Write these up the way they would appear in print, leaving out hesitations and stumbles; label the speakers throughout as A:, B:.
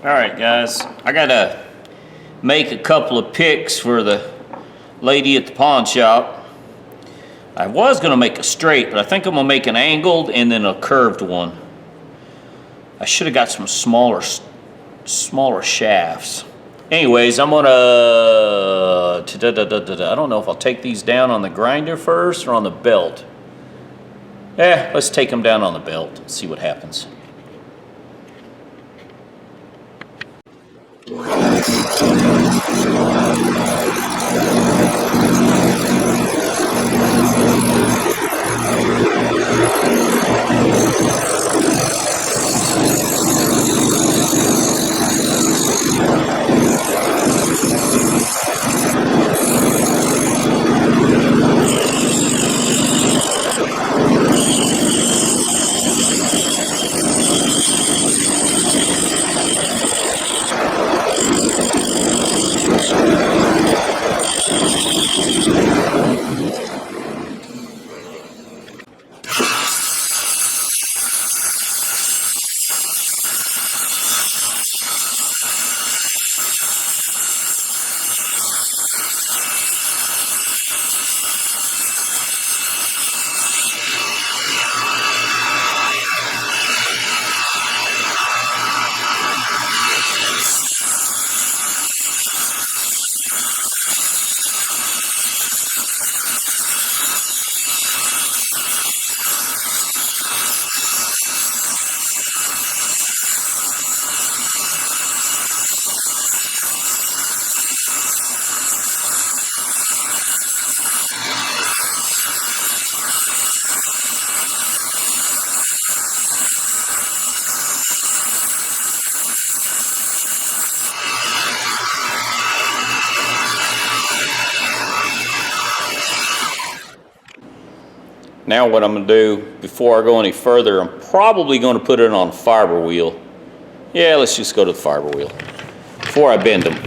A: Alright guys, I gotta make a couple of picks for the lady at the pawn shop. I was gonna make a straight, but I think I'm gonna make an angled and then a curved one. I should have got some smaller shafts. Anyways, I'm gonna, I don't know if I'll take these down on the grinder first or on the belt. Let's take them down on the belt, see what happens. Now what I'm going to do, before I go any further, I'm probably going to put it on a fiber wheel. Yeah, let's just go to the fiber wheel before I bend them.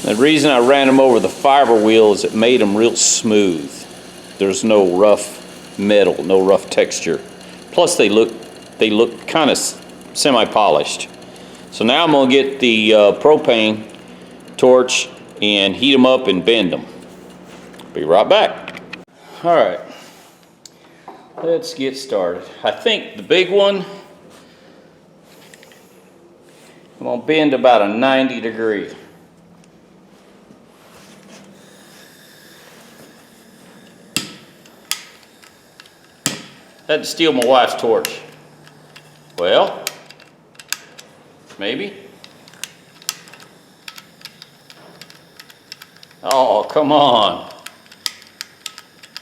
A: The reason I ran them over the fiber wheel is it made them real smooth. There's no rough metal, no rough texture. Plus they look kind of semi-polished. So now I'm gonna get the propane torch and heat them up and bend them. Be right back. All right, let's get started. I think the big one, I'm gonna bend about a 90 degree. Had to steal my wife's torch. Well, maybe. Oh, come on.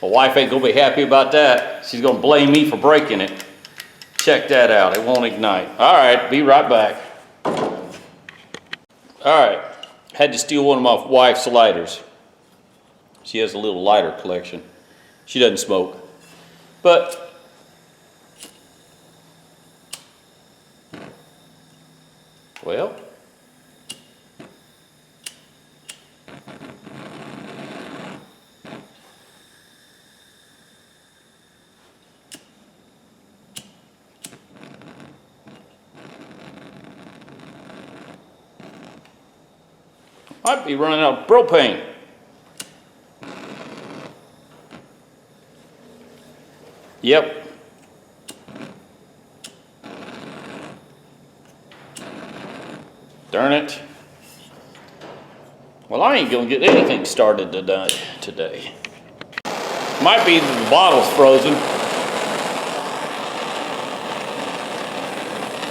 A: My wife ain't gonna be happy about that. She's gonna blame me for breaking it. Check that out, it won't ignite. All right, be right back. All right, had to steal one of my wife's lighters. She has a little lighter collection. She doesn't smoke, but well, might be running out of propane. Yep. Darn it. Well, I ain't gonna get anything started today. Might be that the bottle's frozen.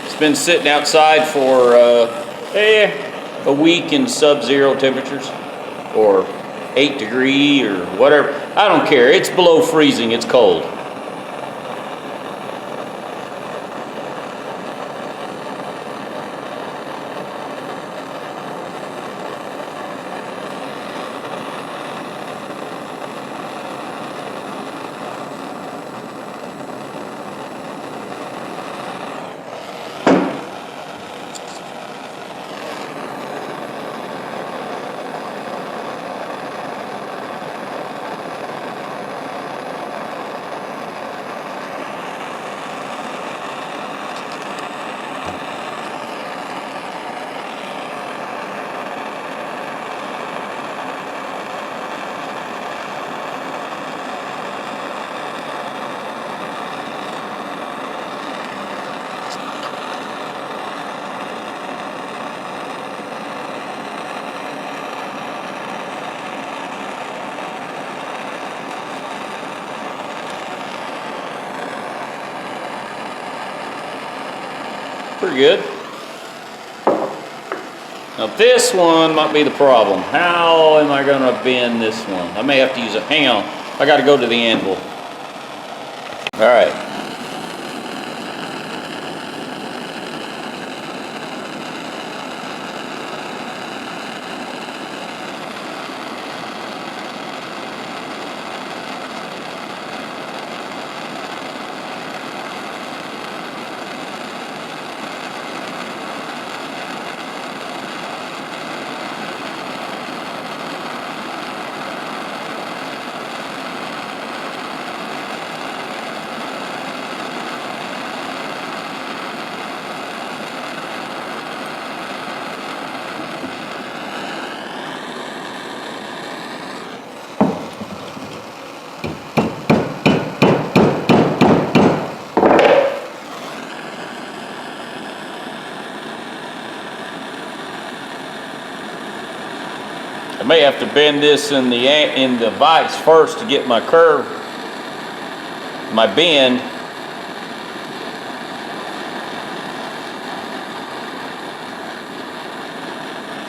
A: It's been sitting outside for a week in sub-zero temperatures, or 8 degree or whatever. I don't care. It's below freezing. It's cold. Pretty good. Now this one might be the problem. How am I gonna bend this one? I may have to use a, hang on, I gotta go to the anvil. All right. I may have to bend this in the vise first to get my curve, my bend.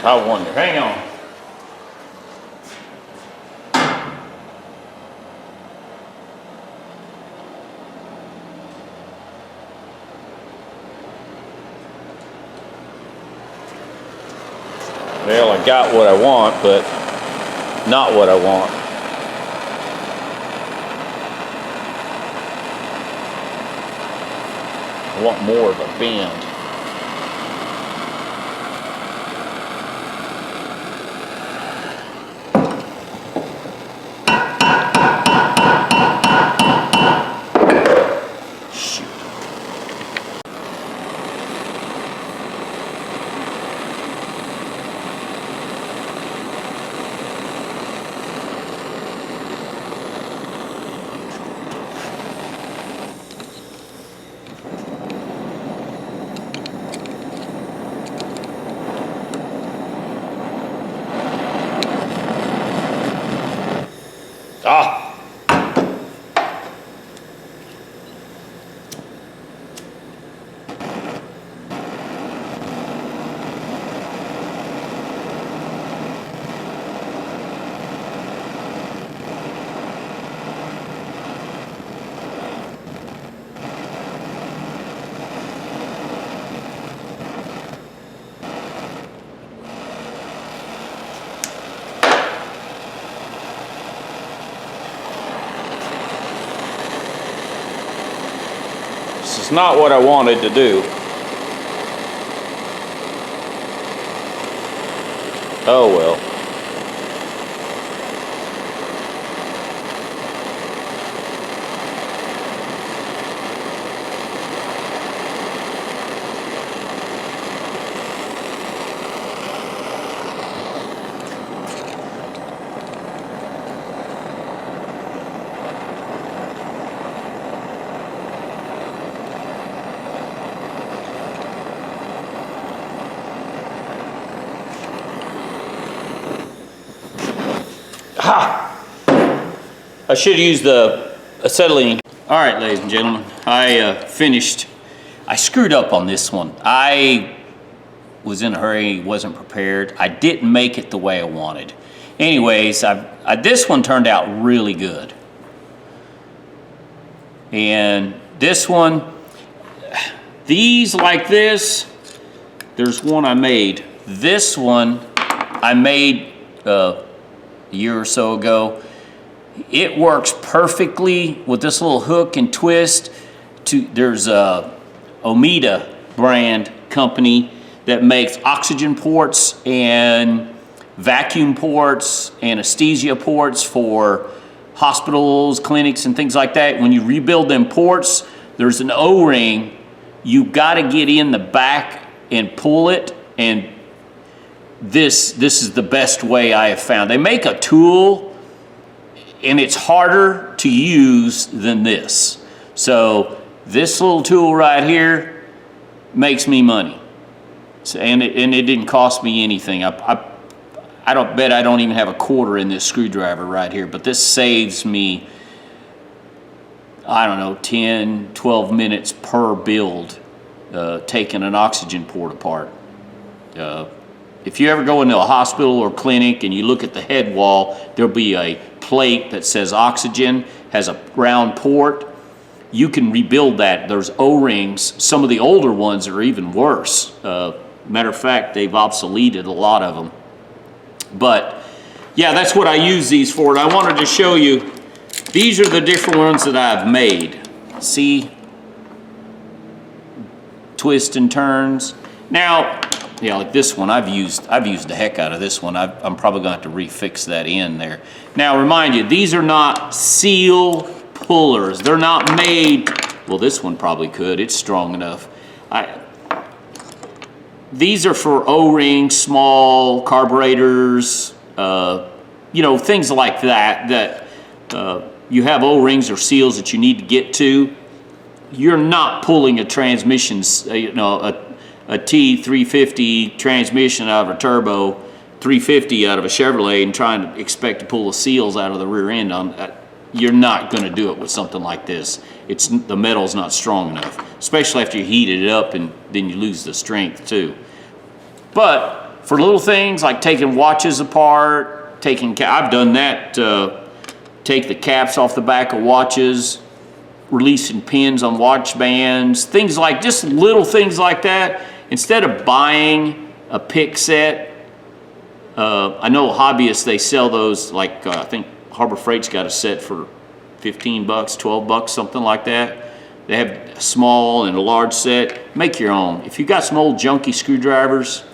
A: I wonder, hang on. Well, I got what I want, but not what I want. I want more of a bend. It's not what I wanted to do. Oh well. I should have used the acetylene. All right, ladies and gentlemen, I finished. I screwed up on this one. I was in a hurry, wasn't prepared. I didn't make it the way I wanted. Anyways, this one turned out really good. And this one, these like this, there's one I made. This one I made a year or so ago. It works perfectly with this little hook and twist. There's a Omeda brand company that makes oxygen ports and vacuum ports, anesthesia ports for hospitals, clinics, and things like that. When you rebuild them ports, there's an O-ring. You got to get in the back and pull it, and this is the best way I have found. They make a tool, and it's harder to use than this. So this little tool right here makes me money. So, and it didn't cost me anything. I don't bet I don't even have a quarter in this screwdriver right here, but this saves me, I don't know, 10, 12 minutes per build, taking an oxygen port apart. If you ever go into a hospital or clinic and you look at the head wall, there'll be a plate that says oxygen, has a round port. You can rebuild that. There's O-rings. Some of the older ones are even worse. Matter of fact, they've obsoleted a lot of them. But yeah, that's what I use these for. And I wanted to show you, these are the different ones that I've made. See? Twists and turns. Now, yeah, like this one, I've used the heck out of this one. I'm probably gonna have to refix that in there. Now, remind you, these are not seal pullers. They're not made, well, this one probably could. It's strong enough. These are for O-rings, small carburetors, you know, things like that, you have O-rings or seals that you need to get to. You're not pulling a transmission, you know, a T350 transmission out of a turbo 350 out of a Chevrolet and trying to expect to pull the seals out of the rear end on that. You're not going to do it with something like this. The metal's not strong enough, especially after you heat it up and then you lose the strength too. But for little things like taking watches apart, I've done that, take the caps off the back of watches, releasing pins on watch bands, things like, just little things like that. Instead of buying a pick set, I know hobbyists, they sell those, like I think Harbor Freight's got a set for 15 bucks, 12 bucks, something like that. They have a small and a large set. Make your own. If you got some old junky screwdrivers,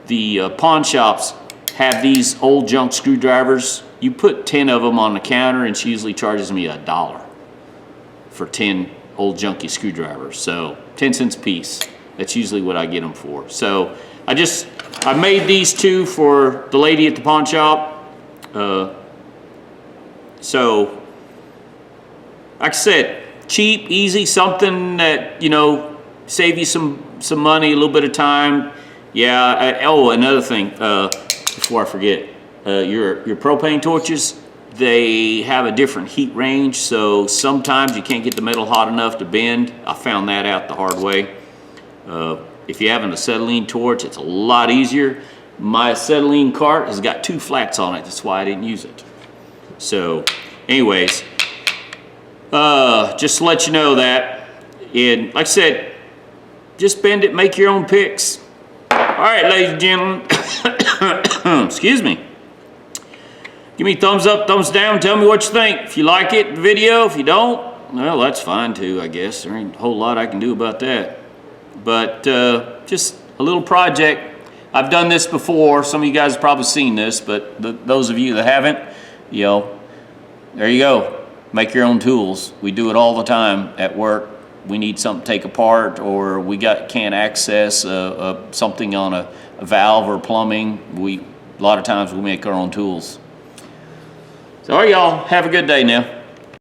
A: the pawn shops have these old junk screwdrivers. You put 10 of them on the counter and she usually charges me $1 for 10 old junky screwdrivers. So 10 cents a piece. That's usually what I get them for. So I made these two for the lady at the pawn shop. So, like I said, cheap, easy, something that, you know, save you some money, a little bit of time. Yeah, oh, another thing, before I forget, your propane torches, they have a different heat range, so sometimes you can't get the metal hot enough to bend. I found that out the hard way. If you have an acetylene torch, it's a lot easier. My acetylene cart has got 2 flats on it. That's why I didn't use it. So, anyways, just to let you know that. And like I said, just bend it, make your own picks. All right, ladies and gentlemen. Excuse me. Give me a thumbs up, thumbs down. Tell me what you think. If you like it, the video. If you don't, Well, that's fine too, I guess. There ain't a whole lot I can do about that. But just a little project. I've done this before. Some of you guys have probably seen this, but those of you that haven't, you know, there you go. Make your own tools. We do it all the time at work. We need something to take apart, or we can't access something on a valve or plumbing. A lot of times we make our own tools. So all right, y'all, have a good day now.